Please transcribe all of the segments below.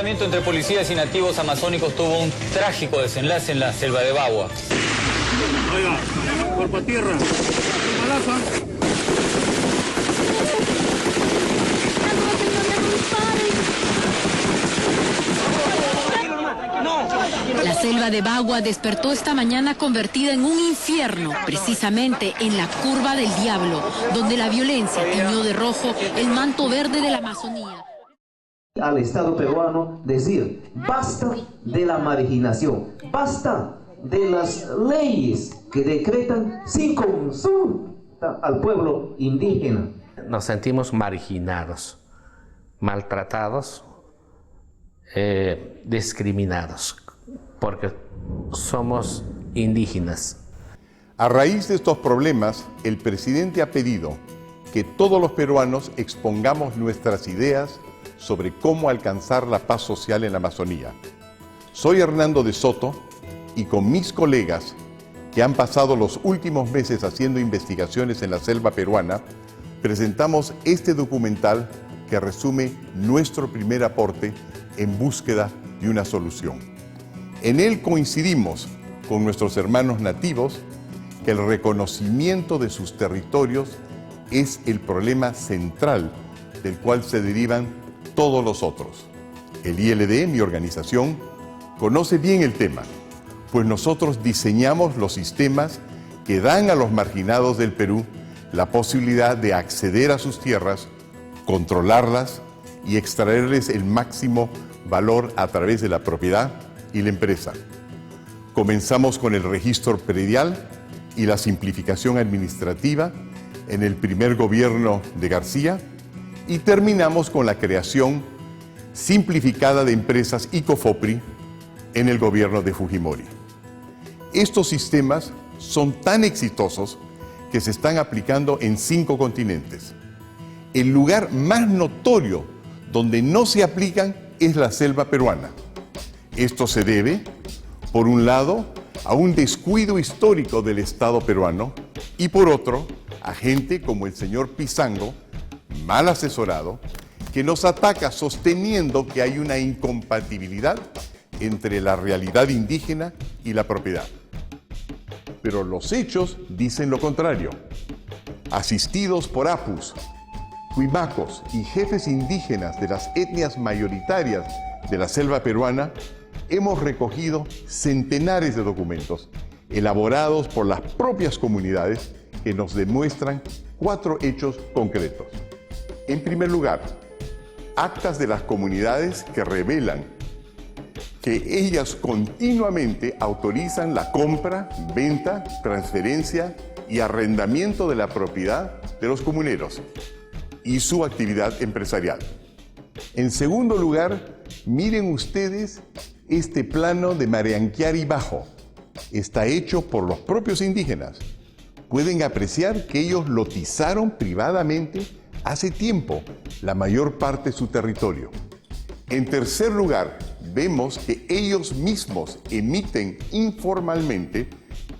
enfrentamiento entre policías y nativos amazónicos tuvo un trágico desenlace en la selva de Bagua. Oiga, cuerpo a tierra. Balazo. La selva de Bagua despertó esta mañana convertida en un infierno, precisamente en la curva del diablo, donde la violencia tiñó de rojo el manto verde de la Amazonía. Al Estado peruano decir, basta de la marginación, basta de las leyes que decretan sin consulta al pueblo indígena. Nos sentimos marginados, maltratados, discriminados, porque somos indígenas. A raíz de estos problemas, el presidente ha pedido que todos los peruanos expongamos nuestras ideas sobre cómo alcanzar la paz social en la Amazonía. Soy Hernando de Soto y con mis colegas que han pasado los últimos meses haciendo investigaciones en la selva peruana, presentamos este documental que resume nuestro primer aporte en búsqueda de una solución. En él coincidimos con nuestros hermanos nativos que el reconocimiento de sus territorios es el problema central del cual se derivan todos los otros. El ILD, mi organización, conoce bien el tema, pues nosotros diseñamos los sistemas que dan a los marginados del Perú la posibilidad de acceder a sus tierras, controlarlas y extraerles el máximo valor a través de la propiedad y la empresa. Comenzamos con el registro predial y la simplificación administrativa en el primer gobierno de García y terminamos con la creación simplificada de empresas y COFOPRI en el gobierno de Fujimori. Estos sistemas son tan exitosos que se están aplicando en 5 continentes. El lugar más notorio donde no se aplican es la selva peruana. Esto se debe, por un lado, a un descuido histórico del Estado peruano y por otro, a gente como el señor Pizango, mal asesorado, que nos ataca sosteniendo que hay una incompatibilidad entre la realidad indígena y la propiedad. Pero los hechos dicen lo contrario. Asistidos por apus, huimacos y jefes indígenas de las etnias mayoritarias de la selva peruana, hemos recogido centenares de documentos elaborados por las propias comunidades que nos demuestran 4 hechos concretos. En primer lugar, actas de las comunidades que revelan que ellas continuamente autorizan la compra, venta, transferencia y arrendamiento de la propiedad de los comuneros y su actividad empresarial. En segundo lugar, miren ustedes este plano de Marianquiari Bajo. Está hecho por los propios indígenas. Pueden apreciar que ellos lotizaron privadamente hace tiempo la mayor parte de su territorio. En tercer lugar, vemos que ellos mismos emiten informalmente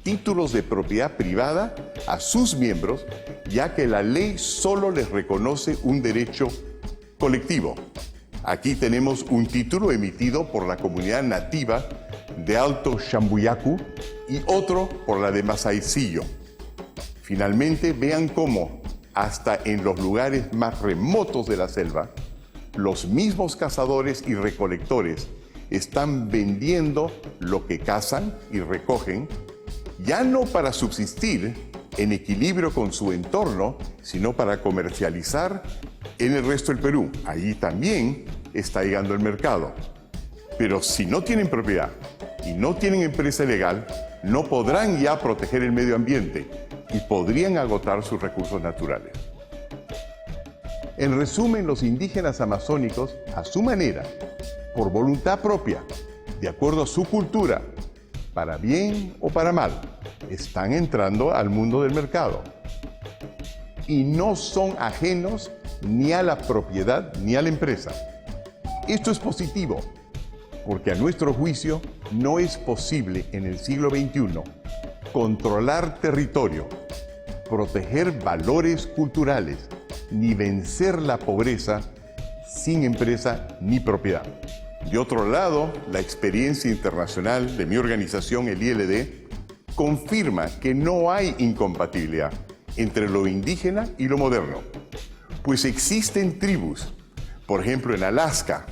títulos de propiedad privada a sus miembros, ya que la ley solo les reconoce un derecho colectivo. Aquí tenemos un título emitido por la comunidad nativa de Alto Chambuyacu y otro por la de Masaicillo. Finalmente, vean cómo, hasta en los lugares más remotos de la selva, los mismos cazadores y recolectores están vendiendo lo que cazan y recogen, ya no para subsistir en equilibrio con su entorno, sino para comercializar en el resto del Perú. Allí también está llegando el mercado. Pero si no tienen propiedad y no tienen empresa legal, no podrán ya proteger el medio ambiente y podrían agotar sus recursos naturales. En resumen, los indígenas amazónicos, a su manera, por voluntad propia, de acuerdo a su cultura, para bien o para mal, están entrando al mundo del mercado. Y no son ajenos ni a la propiedad ni a la empresa. Esto es positivo, porque a nuestro juicio no es posible en el siglo XXI controlar territorio, proteger valores culturales, ni vencer la pobreza sin empresa ni propiedad. De otro lado, la experiencia internacional de mi organización, el ILD, confirma que no hay incompatibilidad entre lo indígena y lo moderno, pues existen tribus, por ejemplo en Alaska,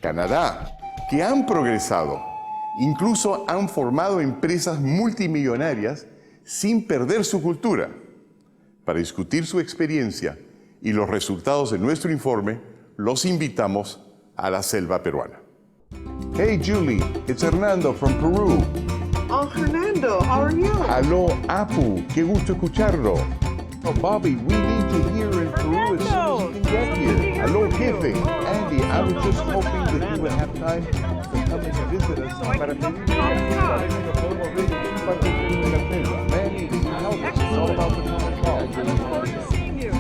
Canadá, que han progresado, incluso han formado empresas multimillonarias sin perder su cultura. Para discutir su experiencia y los resultados de nuestro informe, los invitamos a la selva peruana. Hey Julie, it's Hernando from Peru. Oh, Hernando, how are you? Aló, Apu, qué gusto escucharlo. Oh, Bobby, we need you here in Peru as soon as you can get here. Aló, jefe. Andy, I was just hoping that you would have time to come and visit us para pedirle a ver si nos podemos ver en un par de días en la selva. Manny, help us. It's all about the common cause. Looking forward to seeing you.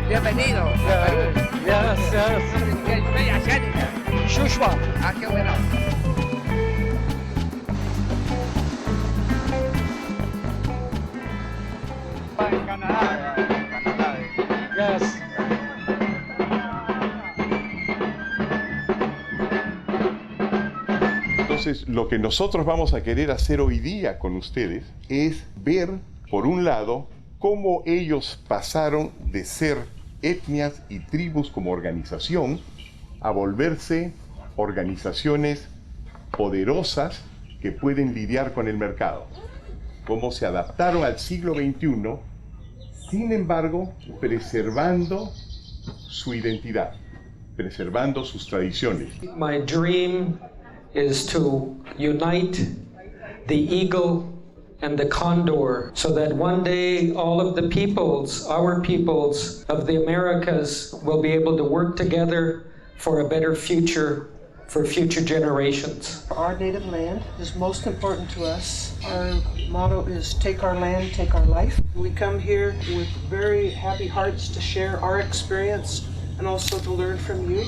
Bienvenido. Gracias. Bella Shénica. Shushma. Ah, qué bueno. En Canadá. Yes. Entonces, lo que nosotros vamos a querer hacer hoy día con ustedes es ver, por un lado, cómo ellos pasaron de ser etnias y tribus como organización a volverse organizaciones poderosas que pueden lidiar con el mercado. Cómo se adaptaron al siglo XXI, sin embargo, preservando su identidad, preservando sus tradiciones. My dream is to unite the eagle and the condor, so that one day all of the peoples, our peoples of the Americas, will be able to work together for a better future for future generations. Our native land is most important to us. Our motto is take our land, take our life. We come here with very happy hearts to share our experience and also to learn from you.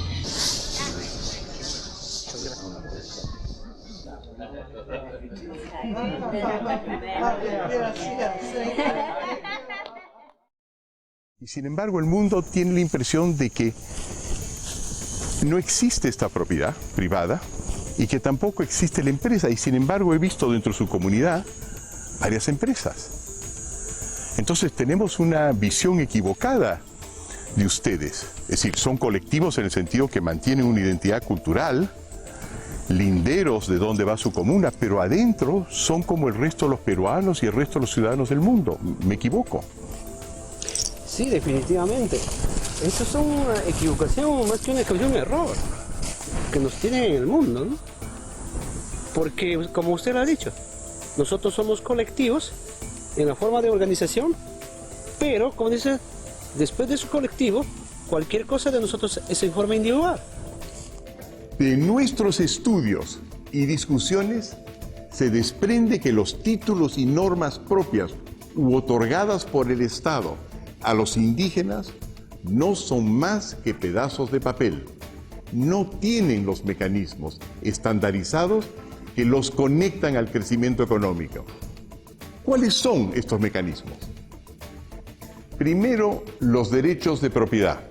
Y sin embargo, el mundo tiene la impresión de que no existe esta propiedad privada y que tampoco existe la empresa. Y sin embargo, he visto dentro de su comunidad varias empresas. Entonces, tenemos una visión equivocada de ustedes. Es decir, son colectivos en el sentido que mantienen una identidad cultural, linderos de dónde va su comuna, pero adentro son como el resto de los peruanos y el resto de los ciudadanos del mundo. ¿Me equivoco? Sí, definitivamente. Esto es una equivocación, más que una equivocación, un error que nos tienen en el mundo, ¿no? Porque, como usted lo ha dicho, nosotros somos colectivos en la forma de organización, pero, como dice, después de su colectivo, cualquier cosa de nosotros es en forma individual. De nuestros estudios y discusiones se desprende que los títulos y normas propias u otorgadas por el Estado a los indígenas no son más que pedazos de papel. No tienen los mecanismos estandarizados que los conectan al crecimiento económico. ¿Cuáles son estos mecanismos? Primero, los derechos de propiedad.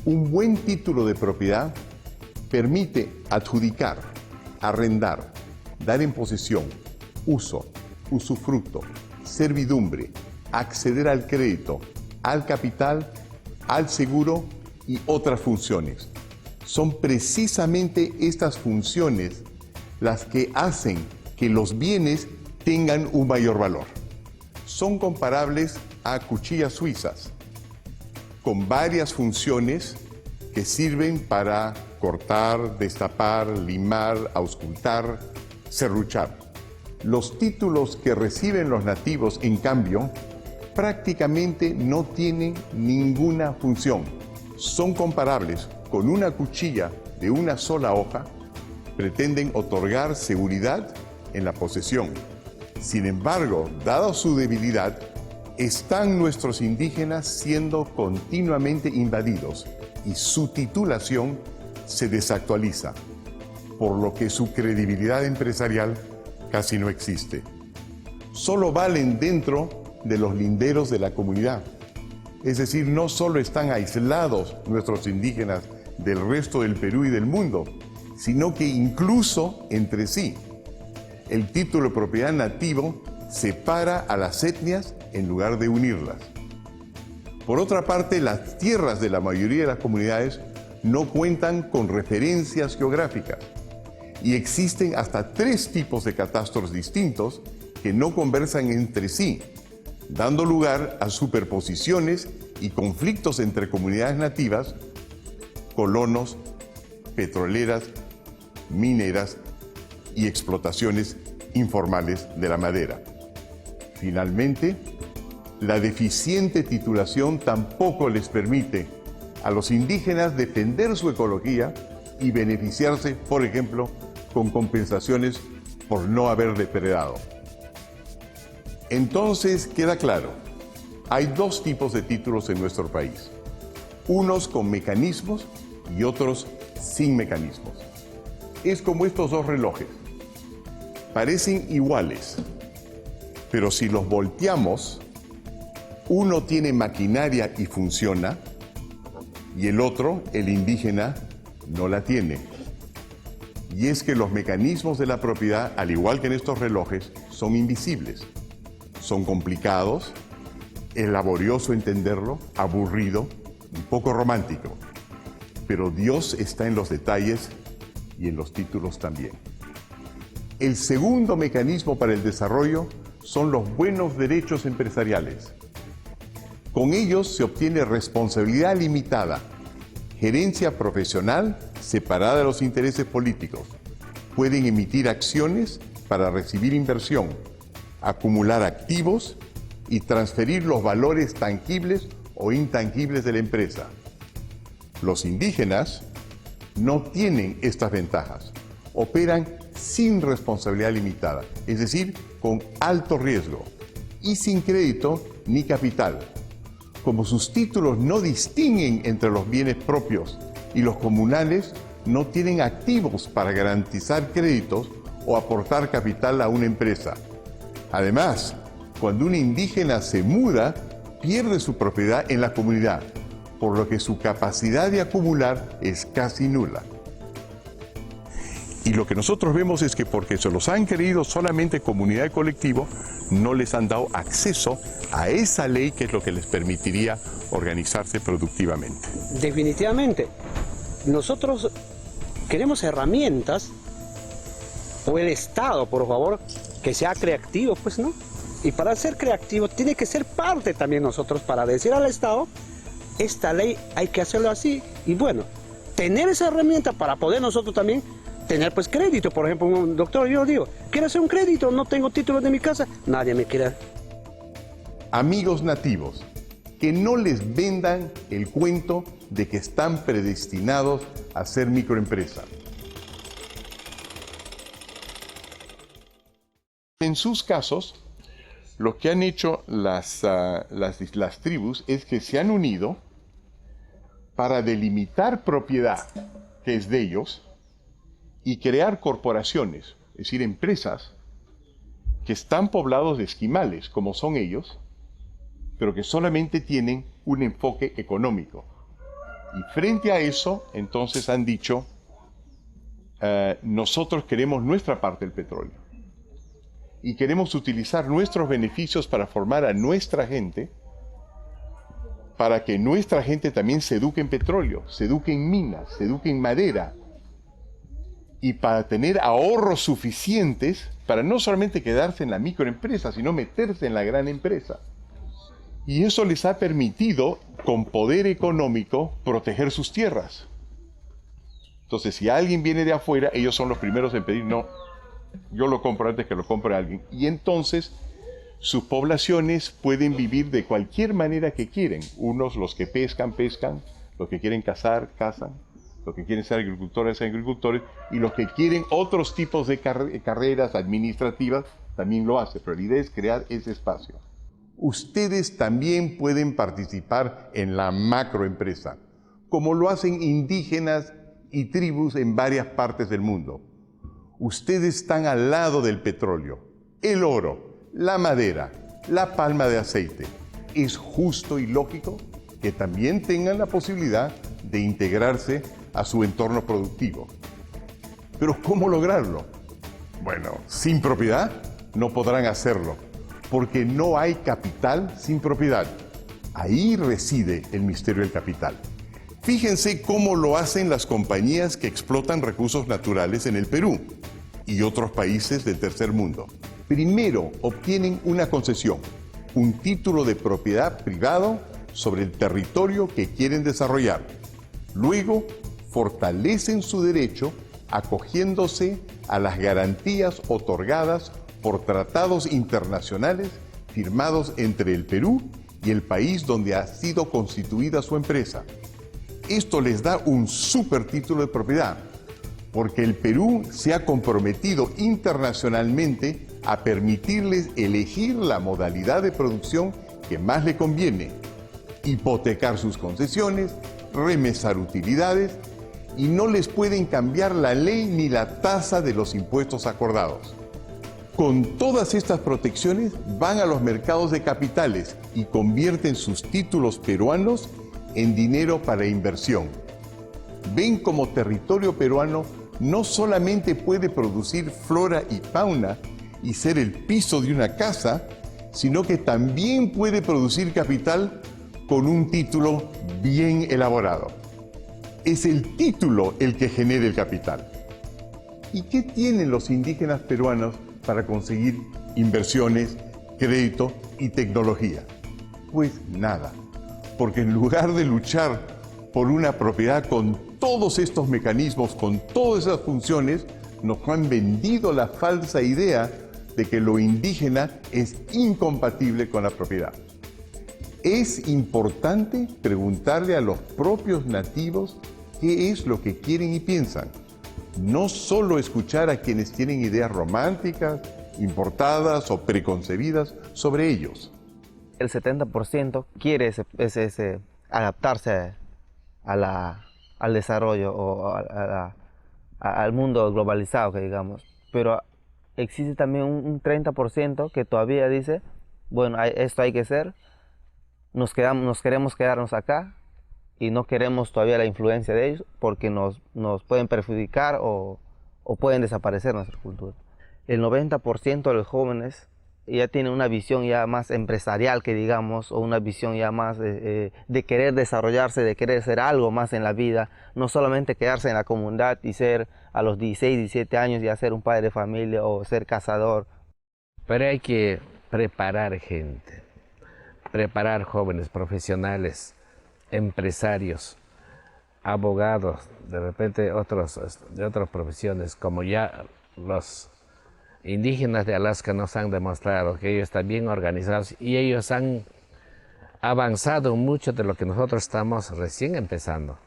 Un buen título de propiedad permite adjudicar, arrendar, dar en posesión, uso, usufructo, servidumbre, acceder al crédito, al capital, al seguro y otras funciones. Son precisamente estas funciones las que hacen que los bienes tengan un mayor valor. Son comparables a cuchillas suizas, con varias funciones que sirven para cortar, destapar, limar, auscultar, serruchar. Los títulos que reciben los nativos, en cambio, prácticamente no tienen ninguna función. Son comparables con una cuchilla de una sola hoja, pretenden otorgar seguridad en la posesión. Sin embargo, dada su debilidad, están nuestros indígenas siendo continuamente invadidos y su titulación se desactualiza, por lo que su credibilidad empresarial casi no existe. Solo valen dentro de los linderos de la comunidad. Es decir, no solo están aislados nuestros indígenas del resto del Perú y del mundo, sino que incluso entre sí. El título de propiedad nativo separa a las etnias en lugar de unirlas. Por otra parte, las tierras de la mayoría de las comunidades no cuentan con referencias geográficas y existen hasta 3 tipos de catastros distintos que no conversan entre sí, dando lugar a superposiciones y conflictos entre comunidades nativas, colonos, petroleras, mineras y explotaciones informales de la madera. Finalmente, la deficiente titulación tampoco les permite a los indígenas defender su ecología y beneficiarse, por ejemplo, con compensaciones por no haber depredado. Entonces, queda claro, hay 2 tipos de títulos en nuestro país, unos con mecanismos y otros sin mecanismos. Es como estos 2 relojes, parecen iguales, pero si los volteamos, uno tiene maquinaria y funciona, y el otro, el indígena, no la tiene. Y es que los mecanismos de la propiedad, al igual que en estos relojes, son invisibles. Son complicados, es laborioso entenderlo, aburrido, un poco romántico. Pero Dios está en los detalles y en los títulos también. El segundo mecanismo para el desarrollo son los buenos derechos empresariales. Con ellos se obtiene responsabilidad limitada, gerencia profesional separada de los intereses políticos. Pueden emitir acciones para recibir inversión, acumular activos y transferir los valores tangibles o intangibles de la empresa. Los indígenas no tienen estas ventajas. Operan sin responsabilidad limitada, es decir, con alto riesgo y sin crédito ni capital. Como sus títulos no distinguen entre los bienes propios y los comunales, no tienen activos para garantizar créditos o aportar capital a una empresa. Además, cuando un indígena se muda, pierde su propiedad en la comunidad, por lo que su capacidad de acumular es casi nula. Y lo que nosotros vemos es que porque se los han creído solamente comunidad y colectivo, no les han dado acceso a esa ley que es lo que les permitiría organizarse productivamente. Definitivamente, nosotros queremos herramientas, o el Estado, por favor, que sea creativo, pues, ¿no? Y para ser creativo tiene que ser parte también nosotros para decir al Estado, esta ley hay que hacerlo así. Y bueno, tener esa herramienta para poder nosotros también tener pues crédito. Por ejemplo, un doctor, yo digo, quiero hacer un crédito, no tengo título de mi casa, nadie me quiere. Amigos nativos, que no les vendan el cuento de que están predestinados a ser microempresa. En sus casos, lo que han hecho las tribus es que se han unido para delimitar propiedad que es de ellos y crear corporaciones, es decir, empresas que están poblados de esquimales, como son ellos, pero que solamente tienen un enfoque económico. Y frente a eso, entonces han dicho, nosotros queremos nuestra parte del petróleo. Y queremos utilizar nuestros beneficios para formar a nuestra gente, para que nuestra gente también se eduque en petróleo, se eduque en minas, se eduque en madera, y para tener ahorros suficientes para no solamente quedarse en la microempresa, sino meterse en la gran empresa. Y eso les ha permitido, con poder económico, proteger sus tierras. Entonces, si alguien viene de afuera, ellos son los primeros en pedir, no, yo lo compro antes que lo compre alguien. Y entonces, sus poblaciones pueden vivir de cualquier manera que quieren. Unos, los que pescan, pescan, los que quieren cazar, cazan, los que quieren ser agricultores, y los que quieren otros tipos de carreras administrativas también lo hacen, pero la idea es crear ese espacio. Ustedes también pueden participar en la macroempresa, como lo hacen indígenas y tribus en varias partes del mundo. Ustedes están al lado del petróleo, el oro, la madera, la palma de aceite. Es justo y lógico que también tengan la posibilidad de integrarse a su entorno productivo. Pero ¿cómo lograrlo? Bueno, sin propiedad no podrán hacerlo, porque no hay capital sin propiedad. Ahí reside el misterio del capital. Fíjense cómo lo hacen las compañías que explotan recursos naturales en el Perú y otros países del tercer mundo. Primero obtienen una concesión, un título de propiedad privado sobre el territorio que quieren desarrollar. Luego, fortalecen su derecho acogiéndose a las garantías otorgadas por tratados internacionales firmados entre el Perú y el país donde ha sido constituida su empresa. Esto les da un supertítulo de propiedad, porque el Perú se ha comprometido internacionalmente a permitirles elegir la modalidad de producción que más le conviene, hipotecar sus concesiones, remesar utilidades, y no les pueden cambiar la ley ni la tasa de los impuestos acordados. Con todas estas protecciones van a los mercados de capitales y convierten sus títulos peruanos en dinero para inversión. Ven como territorio peruano no solamente puede producir flora y fauna y ser el piso de una casa, sino que también puede producir capital con un título bien elaborado. Es el título el que genera el capital. ¿Y qué tienen los indígenas peruanos para conseguir inversiones, crédito y tecnología? Pues nada, porque en lugar de luchar por una propiedad con todos estos mecanismos, con todas esas funciones, nos han vendido la falsa idea de que lo indígena es incompatible con la propiedad. Es importante preguntarle a los propios nativos qué es lo que quieren y piensan. No solo escuchar a quienes tienen ideas románticas, importadas o preconcebidas sobre ellos. El 70% quiere adaptarse al desarrollo o al mundo globalizado, que digamos. Pero existe también un 30% que todavía dice, bueno, esto hay que ser, nos queremos quedarnos acá y no queremos todavía la influencia de ellos porque nos pueden perjudicar o pueden desaparecer nuestra cultura. El 90% de los jóvenes ya tienen una visión ya más empresarial, que digamos, o una visión ya más de querer desarrollarse, de querer ser algo más en la vida, no solamente quedarse en la comunidad y ser a los 16, 17 años ya ser un padre de familia o ser cazador. Pero hay que preparar gente, preparar jóvenes profesionales, empresarios, abogados, de repente de otras profesiones, como ya los indígenas de Alaska nos han demostrado que ellos están bien organizados y ellos han avanzado mucho de lo que nosotros estamos recién empezando.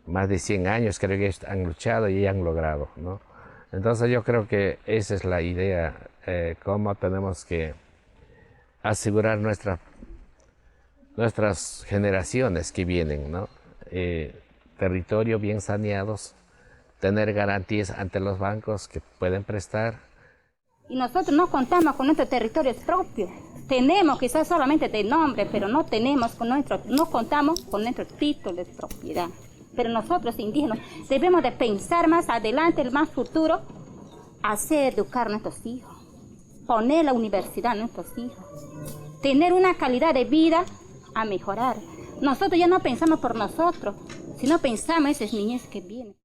Más de 100 años creo que ellos han luchado y han logrado, ¿no? Entonces yo creo que esa es la idea, cómo tenemos que asegurar nuestras generaciones que vienen, ¿no? Territorio bien saneados, tener garantías ante los bancos que pueden prestar. Y nosotros no contamos con nuestros territorios propios. Tenemos quizás solamente de nombre, pero no contamos con nuestros títulos de propiedad. Pero nosotros indígenas debemos de pensar más adelante, el más futuro, hacer educar a nuestros hijos, poner la universidad a nuestros hijos, tener una calidad de vida a mejorar. Nosotros ya no pensamos por nosotros, sino pensamos en esas niñez que vienen.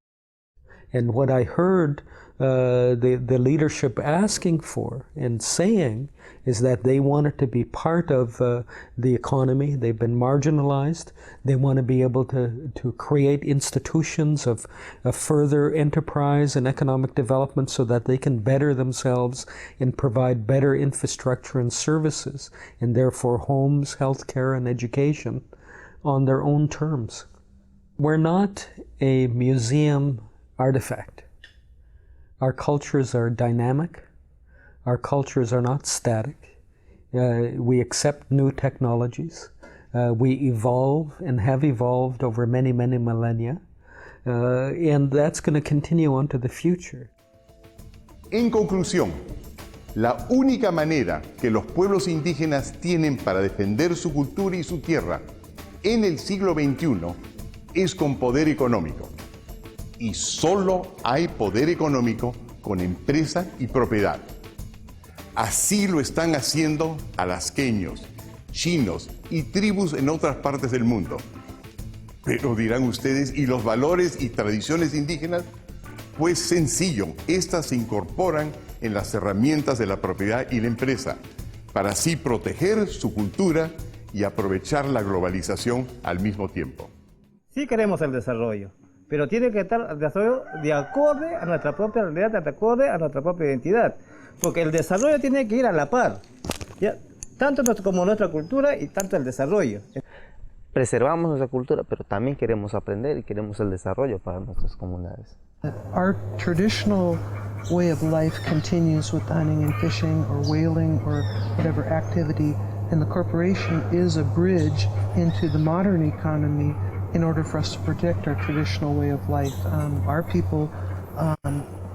And what I heard the leadership asking for and saying is that they wanted to be part of the economy. They've been marginalized. They want to be able to create institutions of further enterprise and economic development so that they can better themselves and provide better infrastructure and services, and therefore homes, healthcare, and education on their own terms. We're not a museum artifact. Our cultures are dynamic. Our cultures are not static. We accept new technologies. We evolve and have evolved over many, many millennia. And that's going to continue on to the future. En conclusión, la única manera que los pueblos indígenas tienen para defender su cultura y su tierra en el siglo XXI es con poder económico. Y solo hay poder económico con empresa y propiedad. Así lo están haciendo alasqueños, chinos y tribus en otras partes del mundo. Pero dirán ustedes, ¿y los valores y tradiciones indígenas? Pues sencillo, estas se incorporan en las herramientas de la propiedad y la empresa, para así proteger su cultura y aprovechar la globalización al mismo tiempo. Sí queremos el desarrollo, pero tiene que estar el desarrollo de acorde a nuestra propia realidad, de acorde a nuestra propia identidad, porque el desarrollo tiene que ir a la par, ¿ya? Tanto como nuestra cultura y tanto el desarrollo. Preservamos nuestra cultura, pero también queremos aprender y queremos el desarrollo para nuestras comunidades. Our traditional way of life continues with hunting and fishing or whaling or whatever activity, and the corporation is a bridge into the modern economy in order for us to protect our traditional way of life. Our people,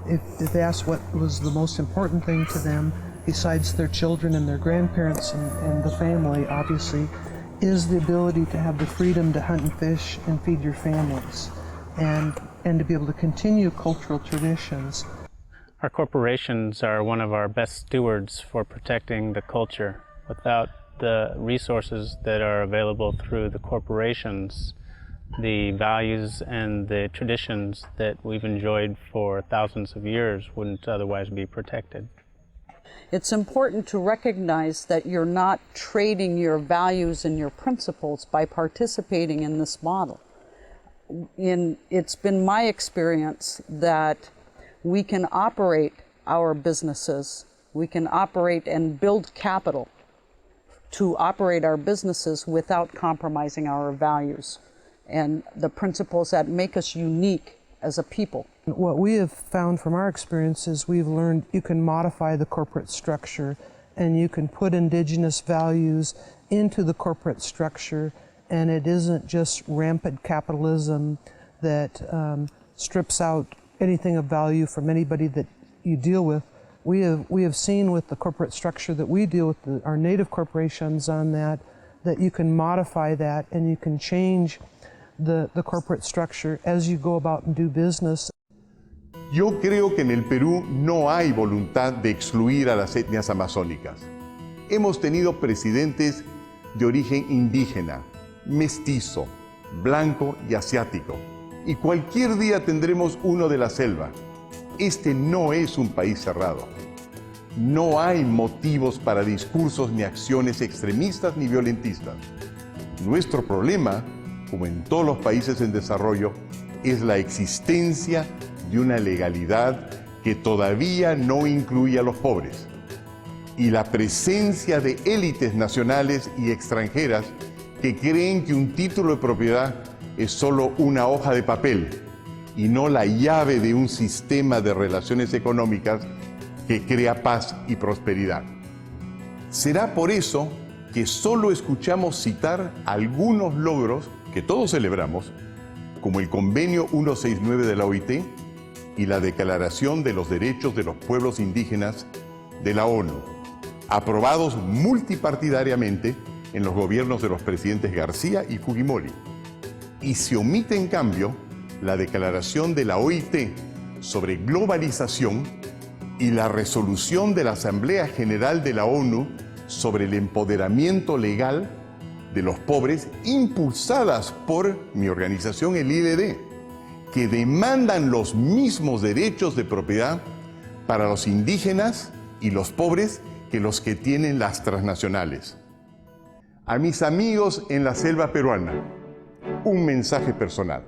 if asked what was the most important thing to them, besides their children and their grandparents and the family, obviously, is the ability to have the freedom to hunt and fish and feed your families, and to be able to continue cultural traditions. Our corporations are one of our best stewards for protecting the culture. Without the resources that are available through the corporations, the values and the traditions that we've enjoyed for thousands of years wouldn't otherwise be protected. It's important to recognize that you're not trading your values and your principles by participating in this model. It's been my experience that we can operate our businesses, we can operate and build capital to operate our businesses without compromising our values and the principles that make us unique as a people. What we have found from our experience is we've learned you can modify the corporate structure and you can put indigenous values into the corporate structure, and it isn't just rampant capitalism that strips out anything of value from anybody that you deal with. We have seen with the corporate structure that we deal with, our native corporations on that you can modify that and you can change the corporate structure as you go about and do business. Yo creo que en el Perú no hay voluntad de excluir a las etnias amazónicas. Hemos tenido presidentes de origen indígena, mestizo, blanco y asiático. Y cualquier día tendremos uno de la selva. Este no es un país cerrado. No hay motivos para discursos ni acciones extremistas ni violentistas. Nuestro problema, como en todos los países en desarrollo, es la existencia de una legalidad que todavía no incluye a los pobres y la presencia de élites nacionales y extranjeras que creen que un título de propiedad es solo una hoja de papel y no la llave de un sistema de relaciones económicas que crea paz y prosperidad. Será por eso que solo escuchamos citar algunos logros que todos celebramos, como el Convenio 169 de la OIT y la Declaración de los Derechos de los Pueblos Indígenas de la ONU, aprobados multipartidariamente en los gobiernos de los presidentes García y Fujimori. Y se omite, en cambio, la Declaración de la OIT sobre globalización y la resolución de la Asamblea General de la ONU sobre el empoderamiento legal de los pobres, impulsadas por mi organización, el ILD, que demandan los mismos derechos de propiedad para los indígenas y los pobres que los que tienen las transnacionales. A mis amigos en la selva peruana, un mensaje personal.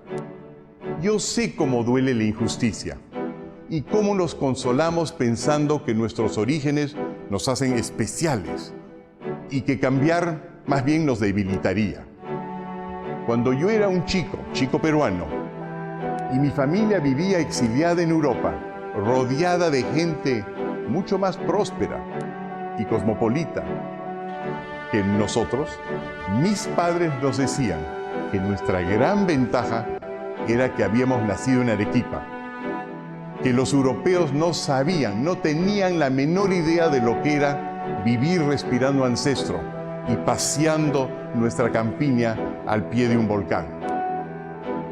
Yo sé cómo duele la injusticia y cómo nos consolamos pensando que nuestros orígenes nos hacen especiales y que cambiar más bien nos debilitaría. Cuando yo era un chico peruano, y mi familia vivía exiliada en Europa, rodeada de gente mucho más próspera y cosmopolita que nosotros, mis padres nos decían que nuestra gran ventaja era que habíamos nacido en Arequipa, que los europeos no sabían, no tenían la menor idea de lo que era vivir respirando ancestro y paseando nuestra campiña al pie de un volcán.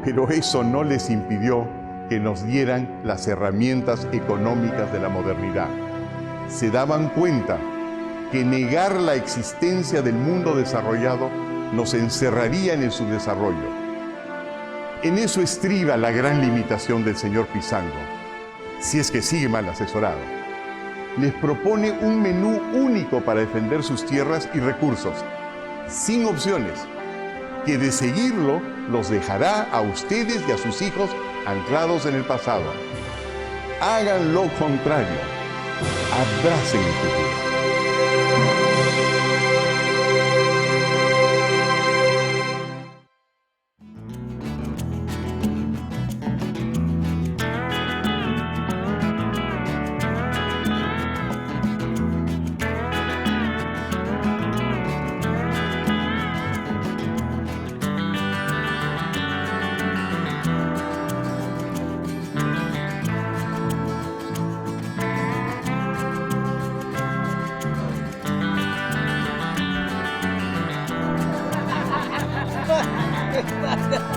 Pero eso no les impidió que nos dieran las herramientas económicas de la modernidad. Se daban cuenta que negar la existencia del mundo desarrollado nos encerraría en el subdesarrollo. En eso estriba la gran limitación del señor Pizango, si es que sigue mal asesorado. Les propone un menú único para defender sus tierras y recursos, sin opciones, que de seguirlo los dejará a ustedes y a sus hijos anclados en el pasado. Hagan lo contrario, abracen el futuro. Ha ha ha!